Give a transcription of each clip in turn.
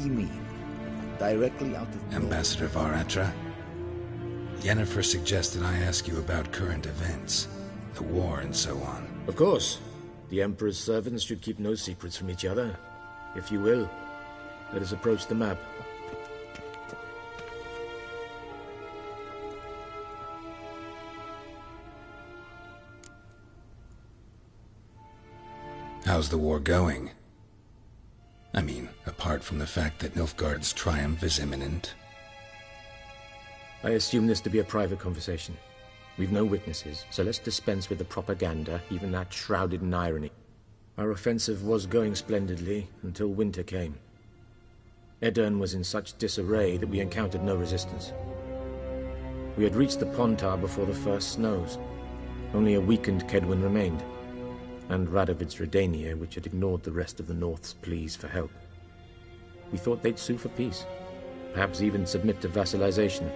you mean? Directly out of... Ambassador Varatra? Yennefer suggested I ask you about current events, the war and so on. Of course. The Emperor's servants should keep no secrets from each other. If you will, let us approach the map. How's the war going? I mean, apart from the fact that Nilfgaard's triumph is imminent. I assume this to be a private conversation. We've no witnesses, so let's dispense with the propaganda, even that shrouded in irony. Our offensive was going splendidly until winter came. Edirn was in such disarray that we encountered no resistance. We had reached the Pontar before the first snows. Only a weakened Kedwen remained, and Radovid's Redania, which had ignored the rest of the North's pleas for help. We thought they'd sue for peace, perhaps even submit to vassalization.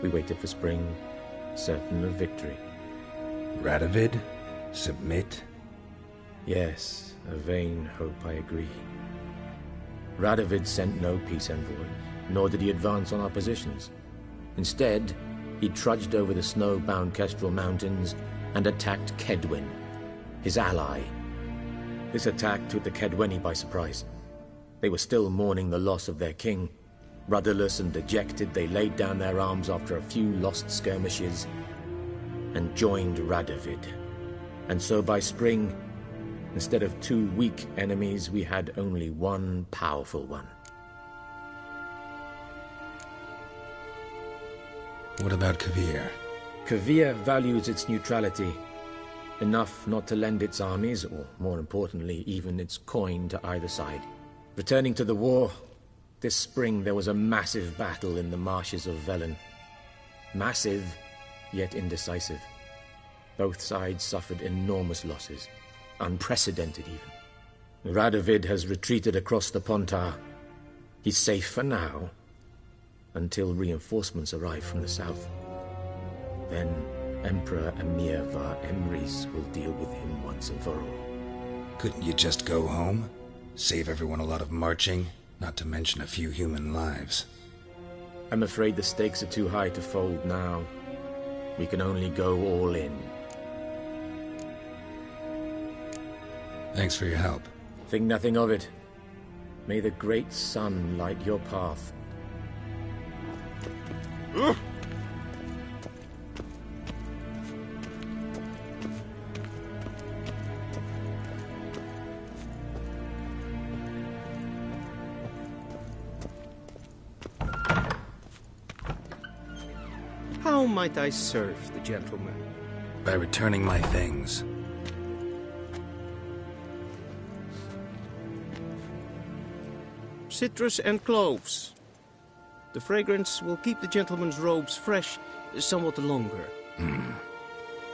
We waited for spring, certain of victory. Radovid? Submit? Yes, a vain hope, I agree. Radovid sent no peace envoys, nor did he advance on our positions. Instead, he trudged over the snow-bound Kestrel Mountains and attacked Kedwen, his ally. This attack took the Kedweni by surprise. They were still mourning the loss of their king. Rudderless and dejected, they laid down their arms after a few lost skirmishes and joined Radovid. And so by spring, instead of 2 weak enemies, we had only one powerful one. What about Kavir? Kavir values its neutrality, enough not to lend its armies, or more importantly, even its coin to either side. Returning to the war, this spring there was a massive battle in the marshes of Velen. Massive, yet indecisive. Both sides suffered enormous losses, unprecedented even. Radovid has retreated across the Pontar. He's safe for now, until reinforcements arrive from the south. Then Emperor Emir var Emrys will deal with him once and for all. Couldn't you just go home? Save everyone a lot of marching, not to mention a few human lives. I'm afraid the stakes are too high to fold now. We can only go all in. Thanks for your help. Think nothing of it. May the great sun light your path. How might I serve the gentleman? By returning my things. Citrus and cloves. The fragrance will keep the gentleman's robes fresh somewhat longer.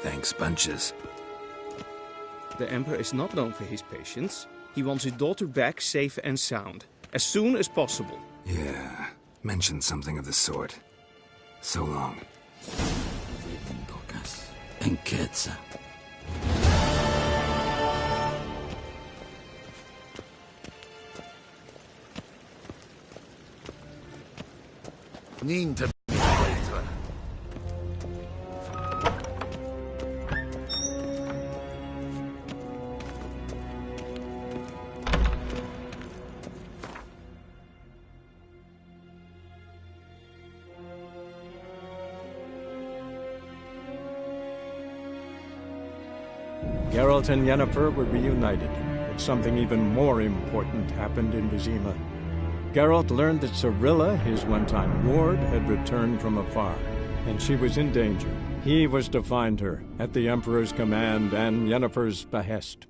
Thanks, bunches. The Emperor is not known for his patience. He wants his daughter back safe and sound, as soon as possible. Yeah, mentioned something of the sort. So long. Need to... Geralt and Yennefer were reunited, but something even more important happened in Vizima. Geralt learned that Cirilla, his one-time ward, had returned from afar, and she was in danger. He was to find her, at the Emperor's command and Yennefer's behest.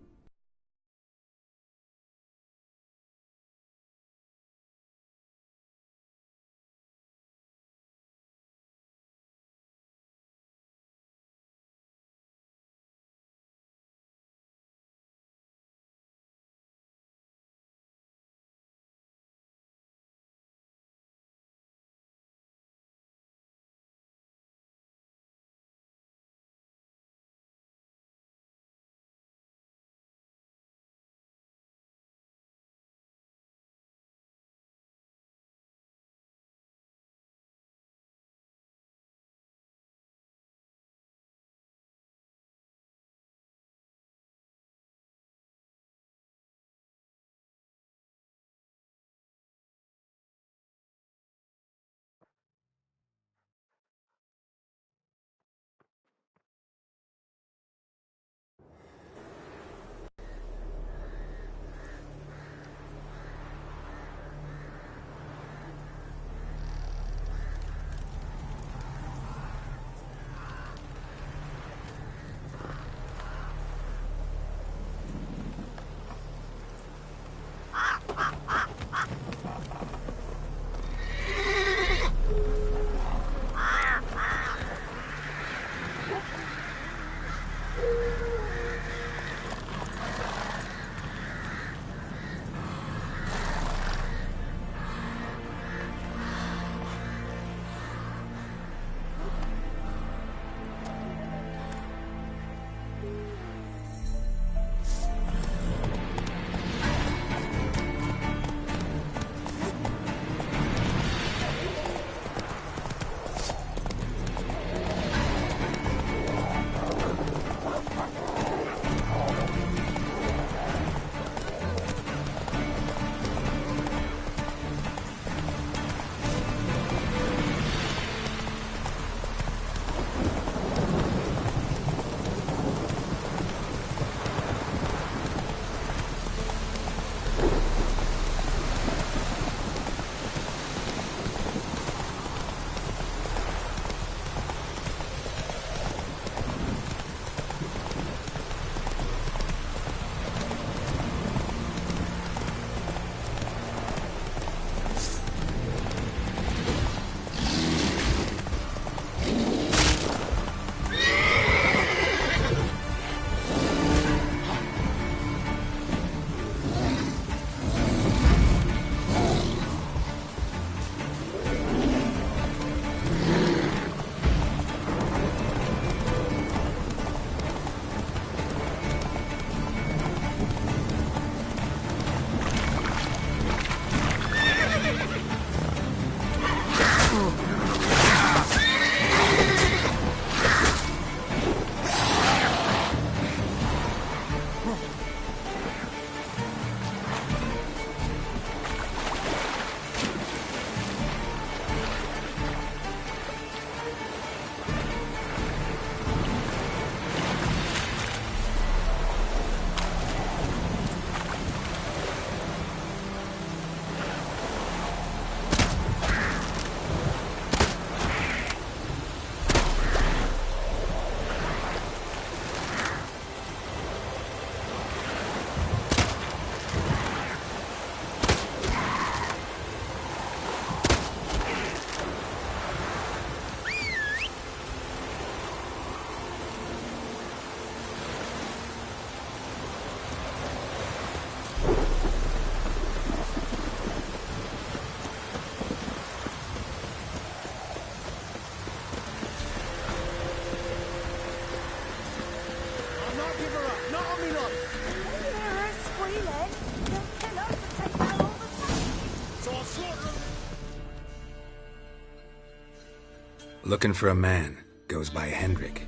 Looking for a man. Goes by Hendrik.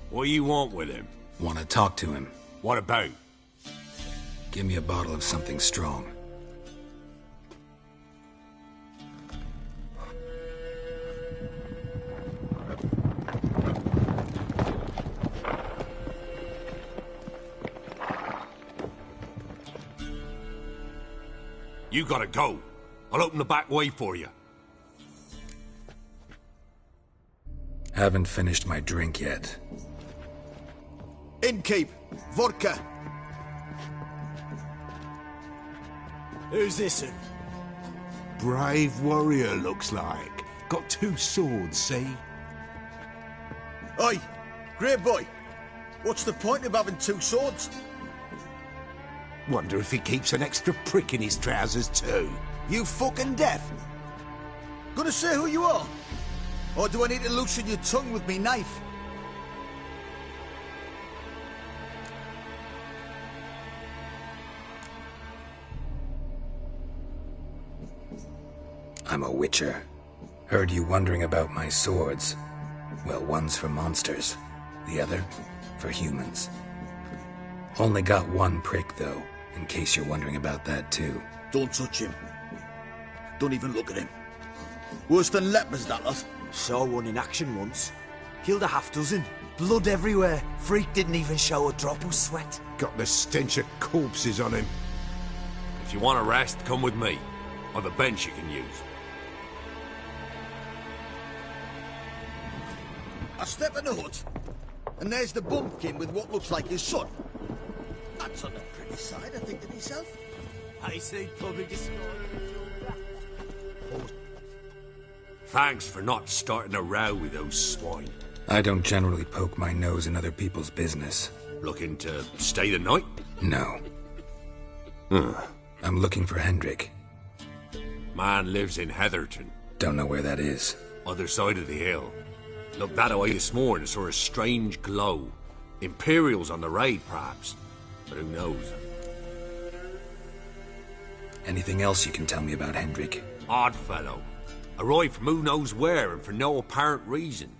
What do you want with him? Want to talk to him. What about? Give me a bottle of something strong. You gotta go. I'll open the back way for you. Haven't finished my drink yet. Innkeep, vodka. Who's this? Brave warrior, looks like. Got 2 swords, see? Oi, great boy. What's the point of having 2 swords? Wonder if he keeps an extra prick in his trousers too. You fucking deaf? Gonna say who you are? Or do I need to loosen your tongue with me knife? I'm a witcher. Heard you wondering about my swords. Well, one's for monsters, the other for humans. Only got 1 prick, though, in case you're wondering about that, too. Don't touch him. Don't even look at him. Worse than lepers, that lot. Saw one in action once. Killed a half-dozen. Blood everywhere. Freak didn't even show a drop of sweat. Got the stench of corpses on him. If you want a rest, come with me. Or the bench you can use. I step in the hut, and there's the bumpkin with what looks like his son. That's on the pretty side, I think to myself. I say public display. Thanks for not starting a row with those swine. I don't generally poke my nose in other people's business. Looking to stay the night? No. I'm looking for Hendrik. Man lives in Heatherton. Don't know where that is. Other side of the hill. Looked that away this morning, saw a strange glow. Imperials on the raid, perhaps. But who knows? Anything else you can tell me about Hendrik? Odd fellow. Arrived from who knows where and for no apparent reason.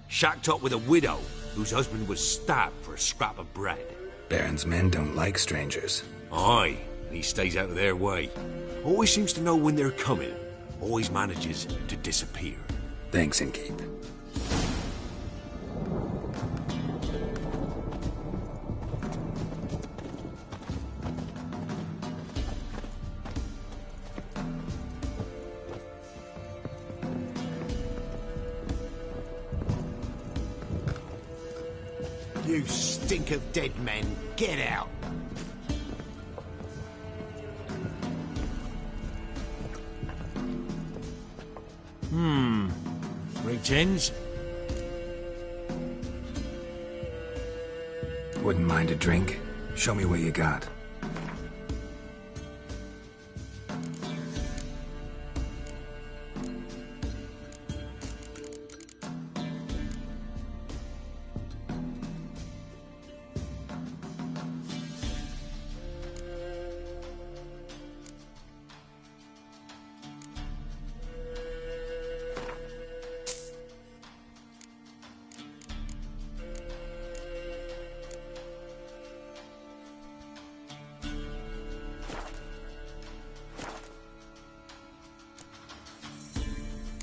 Shacked up with a widow whose husband was stabbed for a scrap of bread. Baron's men don't like strangers. Aye, and he stays out of their way. Always seems to know when they're coming. Always manages to disappear. Thanks, Innkeep. You stink of dead men. Get out. Greetings. Wouldn't mind a drink? Show me what you got.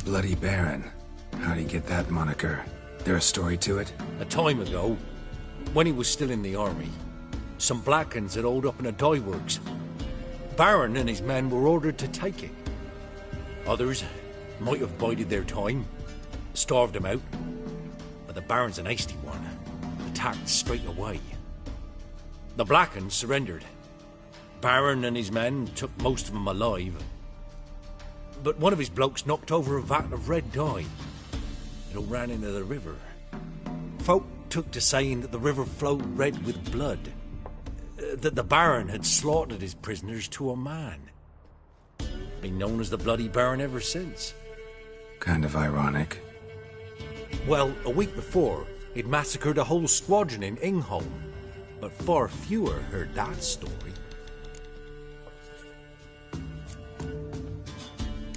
Bloody Baron. How'd he get that moniker? There a story to it? A time ago, when he was still in the army, some Blackens had holed up in a dye works. Baron and his men were ordered to take it. Others might have bided their time, starved him out, but the Baron's an hasty one, attacked straight away. The Blackens surrendered. Baron and his men took most of them alive, but one of his blokes knocked over a vat of red dye. It all ran into the river. Folk took to saying that the river flowed red with blood, that the Baron had slaughtered his prisoners to a man. Been known as the Bloody Baron ever since. Kind of ironic. Well, a week before, he'd massacred a whole squadron in Ingholm, but far fewer heard that story.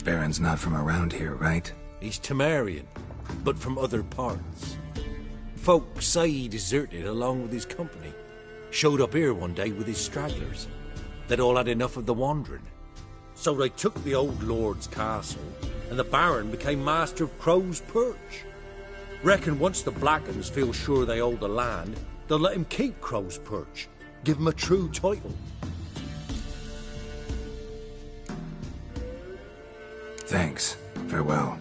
Baron's not from around here, right? He's Temerian, but from other parts. Folk say he deserted along with his company. Showed up here one day with his stragglers. They'd all had enough of the wandering. So they took the old lord's castle, and the Baron became master of Crow's Perch. Reckon once the Blackens feel sure they hold the land, they'll let him keep Crow's Perch. Give him a true title. Thanks. Farewell.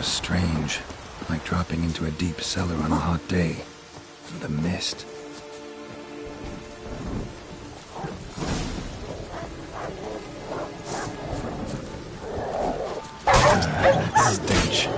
was strange, like dropping into a deep cellar on a hot day. And the mist. That stench.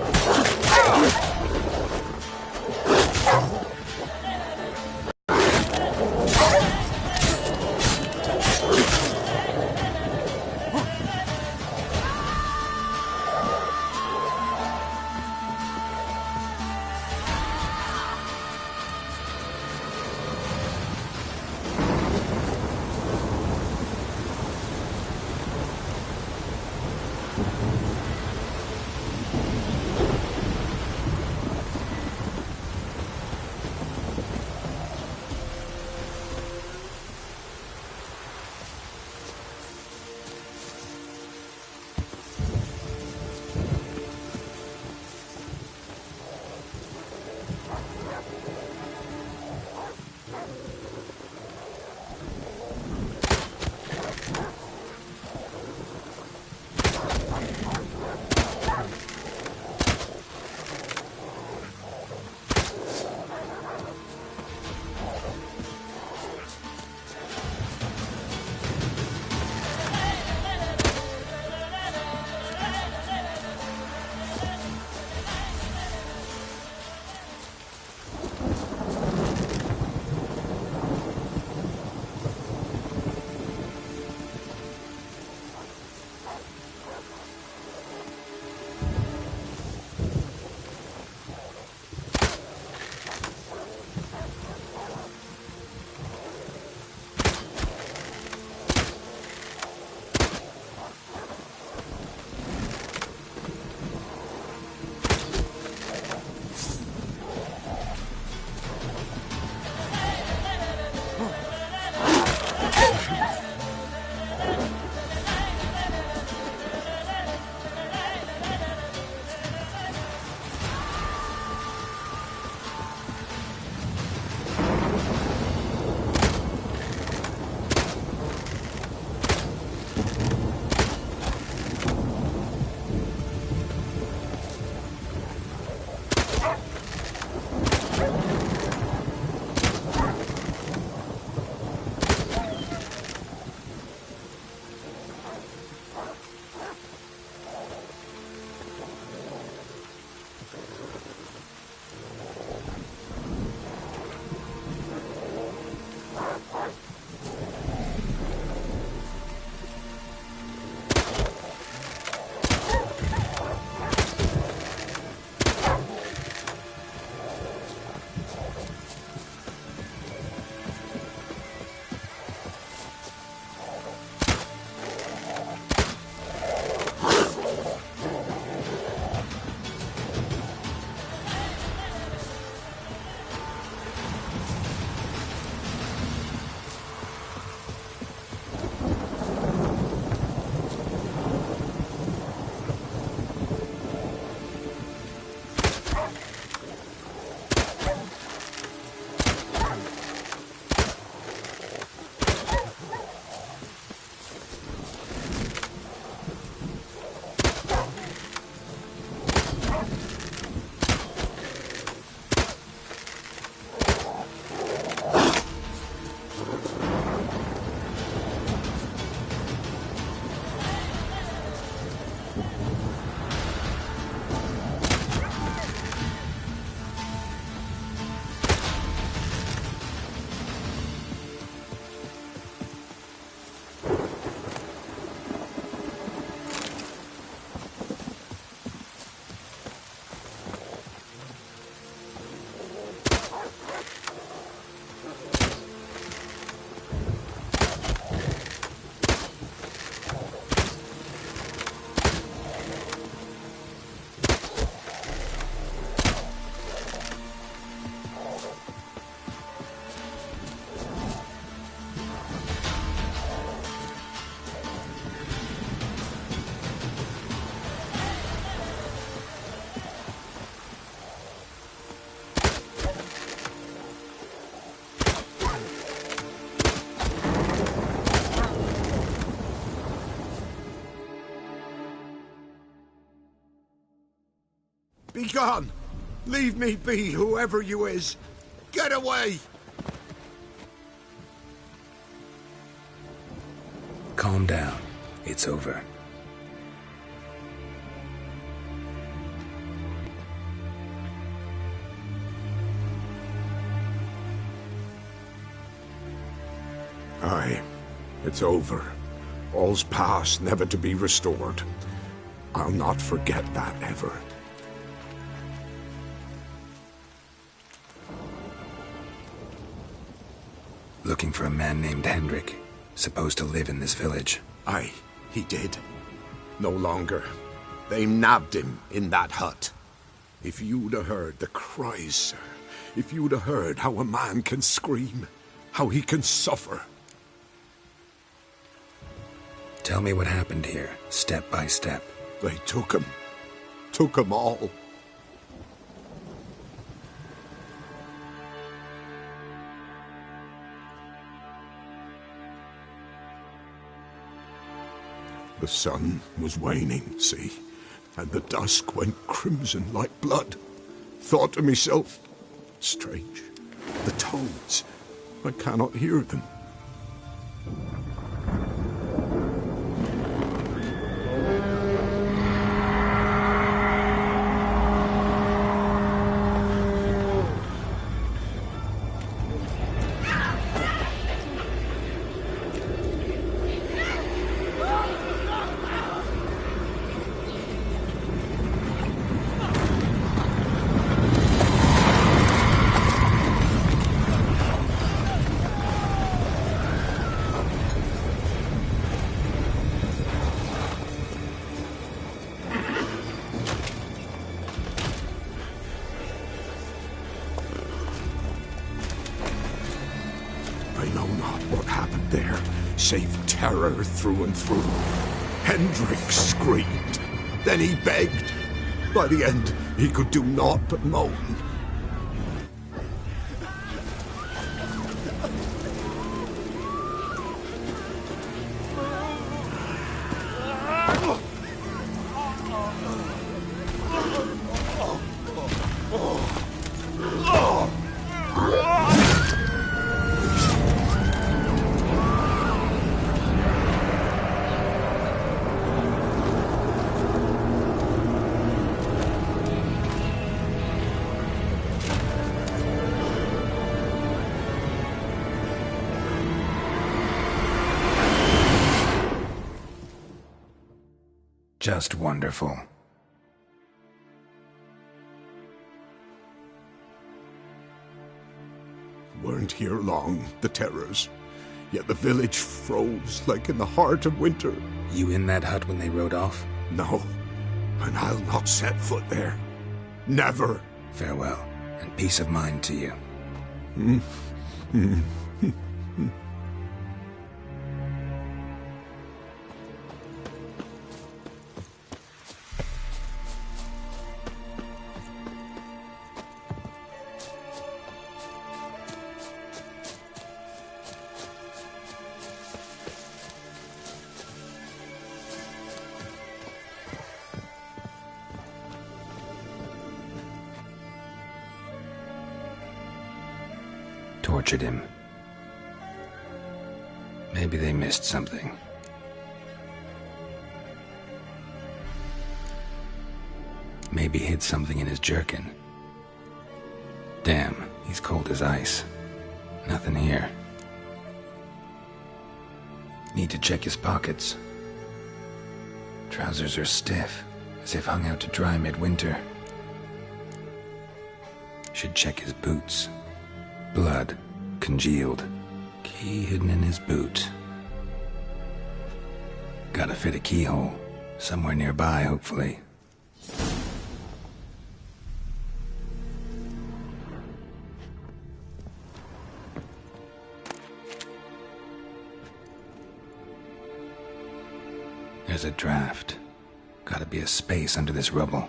Be gone! Leave me be, whoever you is! Get away! Calm down. It's over. Aye, it's over. All's past, never to be restored. I'll not forget that ever. Looking for a man named Hendrik, supposed to live in this village. Aye, he did. No longer. They nabbed him in that hut. If you'd have heard the cries, sir. If you'd have heard how a man can scream. How he can suffer. Tell me what happened here, step by step. They took him. Took him all. The sun was waning, see, and the dusk went crimson like blood. Thought to myself, strange, the toads, I cannot hear them. Save terror through and through. Hendrik screamed. Then he begged. By the end, he could do naught but moan. Just wonderful. Weren't here long, the terrors. Yet the village froze like in the heart of winter. You in that hut when they rode off? No, and I'll not set foot there. Never. Farewell, and peace of mind to you. Tortured him. Maybe they missed something. Maybe hid something in his jerkin. Damn, he's cold as ice. Nothing here. Need to check his pockets. Trousers are stiff, as if hung out to dry midwinter. Should check his boots. Blood, congealed. Key hidden in his boot. Gotta fit a keyhole. Somewhere nearby, hopefully. There's a draft. Gotta be a space under this rubble.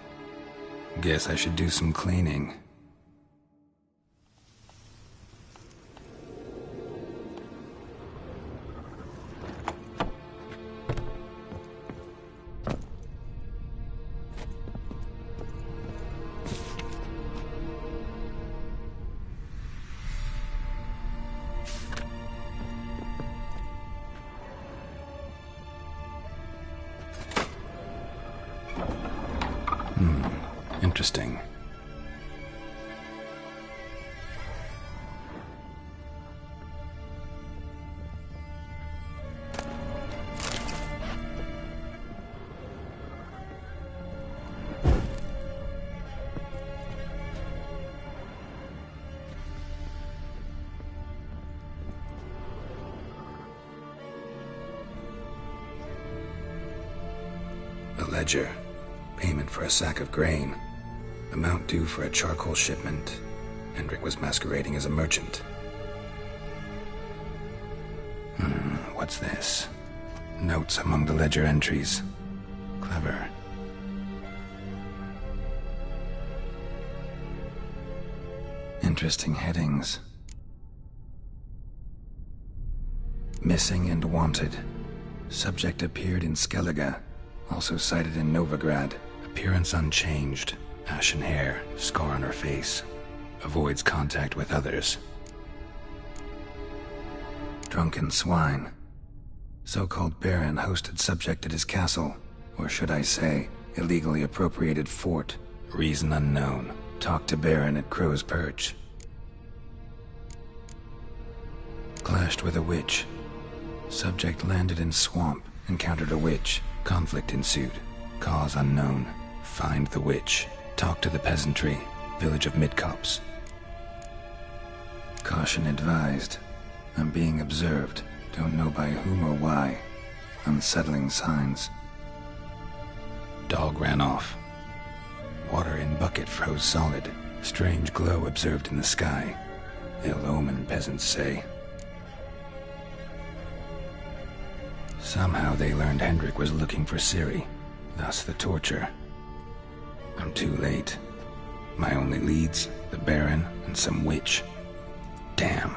Guess I should do some cleaning. Interesting. A ledger. Payment for a sack of grain. Amount due for a charcoal shipment. Hendrik was masquerading as a merchant. What's this? Notes among the ledger entries. Clever. Interesting headings. Missing and wanted. Subject appeared in Skellige. Also sighted in Novigrad. Appearance unchanged. Ashen hair, scar on her face. Avoids contact with others. Drunken swine. So-called Baron hosted subject at his castle. Or should I say, illegally appropriated fort. Reason unknown. Talked to Baron at Crow's Perch. Clashed with a witch. Subject landed in swamp. Encountered a witch. Conflict ensued. Cause unknown. Find the witch. Talk to the peasantry. Village of Midcopse. Caution advised. I'm being observed. Don't know by whom or why. Unsettling signs. Dog ran off. Water in bucket froze solid. Strange glow observed in the sky. Ill omen, peasants say. Somehow they learned Hendrik was looking for Ciri, thus the torture. I'm too late. My only leads, the Baron and some witch. Damn.